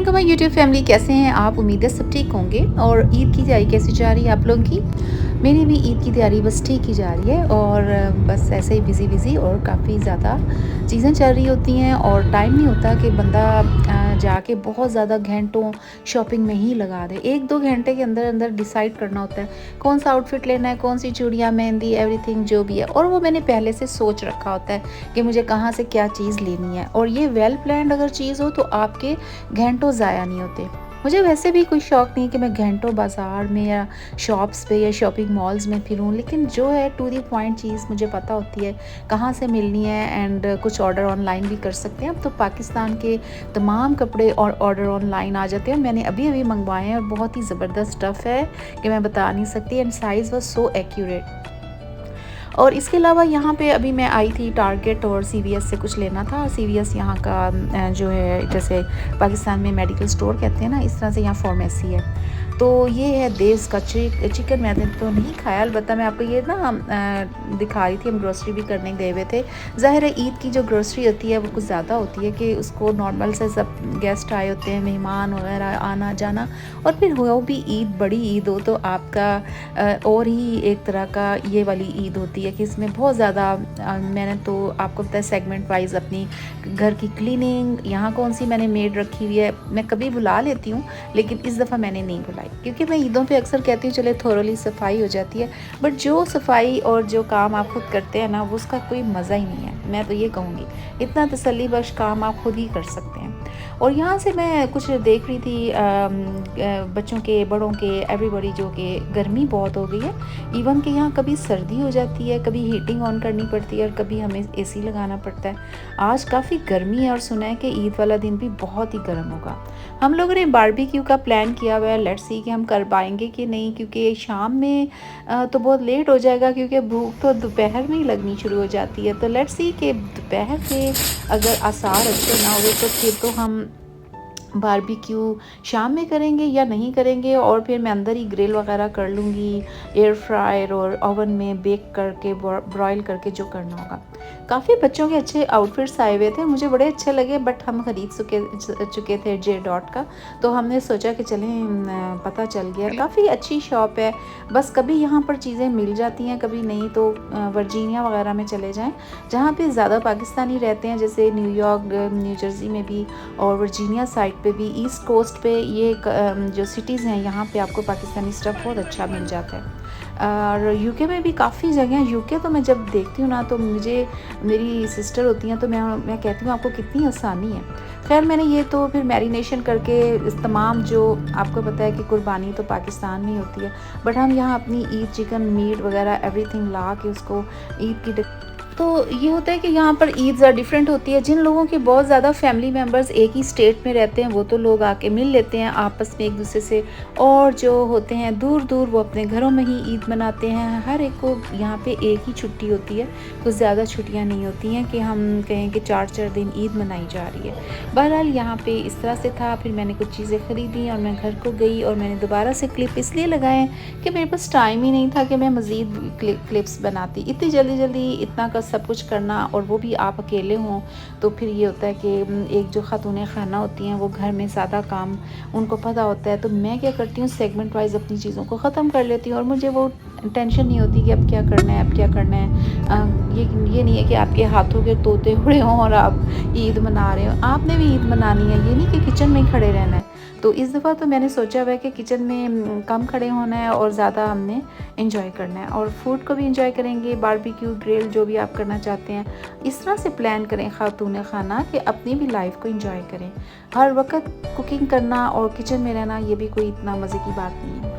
अस्सलाम वालेकुम YouTube family, कैसे हैं आप? उम्मीद है सब ठीक होंगे। और ईद की तैयारी कैसी जा रही है आप लोगों की? मेरी भी ईद की तैयारी बस ठीक ही जा रही है और बस ऐसे ही बिज़ी बिज़ी और काफ़ी ज़्यादा चीज़ें चल रही होती हैं और टाइम नहीं होता कि बंदा जाके बहुत ज़्यादा घंटों शॉपिंग में ही लगा दे। 1-2 घंटे के अंदर अंदर डिसाइड करना होता है कौन सा आउटफिट लेना है, कौन सी चूड़ियाँ, मेहंदी, एवरीथिंग जो भी है। और वो मैंने पहले से सोच रखा होता है कि मुझे कहाँ से क्या चीज़ लेनी है। और ये वेल प्लान्ड अगर चीज़ हो तो आपके घंटों ज़ाया नहीं होते। मुझे वैसे भी कोई शौक़ नहीं कि मैं घंटों बाज़ार में या शॉप्स पे या शॉपिंग मॉल्स में फिरूँ, लेकिन जो है टू द पॉइंट चीज़ मुझे पता होती है कहाँ से मिलनी है। एंड कुछ ऑर्डर ऑनलाइन भी कर सकते हैं। अब तो पाकिस्तान के तमाम कपड़े और ऑर्डर ऑनलाइन आ जाते हैं। मैंने अभी अभी मंगवाए हैं और बहुत ही ज़बरदस्त स्टफ़ है कि मैं बता नहीं सकती। And size was so accurate. और इसके अलावा यहाँ पे अभी मैं आई थी टारगेट और सीवीएस से कुछ लेना था। सीवीएस यहाँ का जो है, जैसे पाकिस्तान में मेडिकल स्टोर कहते हैं ना, इस तरह से यहाँ फार्मेसी है। तो ये है देश का चिकन। मैंने तो नहीं खाया, अलबत्ता मैं आपको ये ना दिखा रही थी। हम ग्रोसरी भी करने गए हुए थे। ज़ाहिर है ईद की जो ग्रोसरी होती है वो कुछ ज़्यादा होती है कि उसको नॉर्मल से सब गेस्ट आए होते हैं, मेहमान वगैरह आना जाना, और फिर हो भी ईद, बड़ी ईद हो तो आपका और ही एक तरह का ये वाली ईद होती है कि इसमें बहुत ज़्यादा मैंने तो आपको पता है सेगमेंट वाइज अपनी घर की क्लीनिंग, यहाँ कौन सी मैंने मेड रखी हुई है। मैं कभी बुला लेती हूँ लेकिन इस दफ़ा मैंने नहीं बुलाई, क्योंकि मैं ईदों पे अक्सर कहती हूँ चले थोरोली सफाई हो जाती है, बट जो सफाई और जो काम आप खुद करते हैं ना, वो उसका कोई मज़ा ही नहीं है। मैं तो ये कहूँगी इतना तसल्ली बख्श काम आप खुद ही कर सकते हैं। और यहाँ से मैं कुछ देख रही थी बच्चों के, बड़ों के, एवरीबॉडी, जो कि गर्मी बहुत हो गई है। इवन कि यहाँ कभी सर्दी हो जाती है, कभी हीटिंग ऑन करनी पड़ती है और कभी हमें एसी लगाना पड़ता है। आज काफ़ी गर्मी है और सुना है कि ईद वाला दिन भी बहुत ही गर्म होगा। हम लोगों ने बारबेक्यू का प्लान किया हुआ है। लेट्स सी कि हम कर पाएंगे कि नहीं, क्योंकि शाम में तो बहुत लेट हो जाएगा, क्योंकि भूख तो दोपहर में ही लगनी शुरू हो जाती है। तो लेट्स सी कि दोपहर के अगर आसार अच्छे ना हुए तो फिर तो हम बारबेक्यू शाम में करेंगे या नहीं करेंगे। और फिर मैं अंदर ही ग्रिल वगैरह कर लूँगी, एयर फ्रायर और ओवन में बेक करके, ब्रॉयल करके, जो करना होगा। काफ़ी बच्चों के अच्छे आउटफिट्स आए हुए थे, मुझे बड़े अच्छे लगे, बट हम ख़रीद चुके थे जे डॉट का, तो हमने सोचा कि चलें, पता चल गया काफ़ी अच्छी शॉप है। बस कभी यहाँ पर चीज़ें मिल जाती हैं, कभी नहीं, तो वर्जीनिया वगैरह में चले जाएँ जहाँ पे ज़्यादा पाकिस्तानी रहते हैं, जैसे न्यूयॉर्क, न्यू जर्सी में भी और वर्जीनिया साइड पे भी, ईस्ट कोस्ट पे ये जो सिटीज़ हैं, यहाँ पे आपको पाकिस्तानी स्टफ़ बहुत अच्छा मिल जाता है। और यूके में भी काफ़ी जगह। यूके तो मैं जब देखती हूँ ना, तो मुझे, मेरी सिस्टर होती हैं तो मैं कहती हूँ आपको कितनी आसानी है। खैर मैंने ये तो फिर मैरिनेशन करके इस तमाम, जो आपको पता है कि कुर्बानी तो पाकिस्तान में ही होती है, बट हम यहाँ अपनी ईद चिकन मीट वगैरह एवरीथिंग ला के उसको ईद की, तो ये होता है कि यहाँ पर ईद ज़रा डिफरेंट होती है। जिन लोगों के बहुत ज़्यादा फैमिली मेम्बर्स एक ही स्टेट में रहते हैं, वो तो लोग आके मिल लेते हैं आपस में एक दूसरे से, और जो होते हैं दूर दूर, वो अपने घरों में ही ईद मनाते हैं। हर एक को यहाँ पे एक ही छुट्टी होती है, कुछ ज़्यादा छुट्टियाँ नहीं होती हैं कि हम कहें कि 4-4 दिन ईद मनाई जा रही है। बहरहाल यहाँ पे इस तरह से था। फिर मैंने कुछ चीज़ें ख़रीदी और मैं घर को गई, और मैंने दोबारा से क्लिप इसलिए लगाए कि मेरे पास टाइम ही नहीं था कि मैं मज़ीद क्लिप्स बनाती। इतनी जल्दी जल्दी इतना का सब कुछ करना, और वो भी आप अकेले हों, तो फिर ये होता है कि एक जो ख़ातून खाना होती हैं, वो घर में ज़्यादा काम उनको पता होता है। तो मैं क्या करती हूँ, सेगमेंट वाइज अपनी चीज़ों को ख़त्म कर लेती हूँ, और मुझे वो टेंशन नहीं होती कि अब क्या करना है, अब क्या करना है। ये नहीं है कि आपके हाथों के तोते उड़े हों और आप ईद मना रहे हो। आपने भी ईद मनानी है, ये नहीं कि किचन में ही खड़े रहना है। तो इस दफ़ा तो मैंने सोचा हुआ है कि किचन में कम खड़े होना है और ज़्यादा हमने एंजॉय करना है, और फूड को भी एंजॉय करेंगे, बारबेक्यू, ग्रिल, जो भी आप करना चाहते हैं। इस तरह से प्लान करें ख़ातून खाना कि अपनी भी लाइफ को एंजॉय करें। हर वक्त कुकिंग करना और किचन में रहना, ये भी कोई इतना मज़े की बात नहीं है।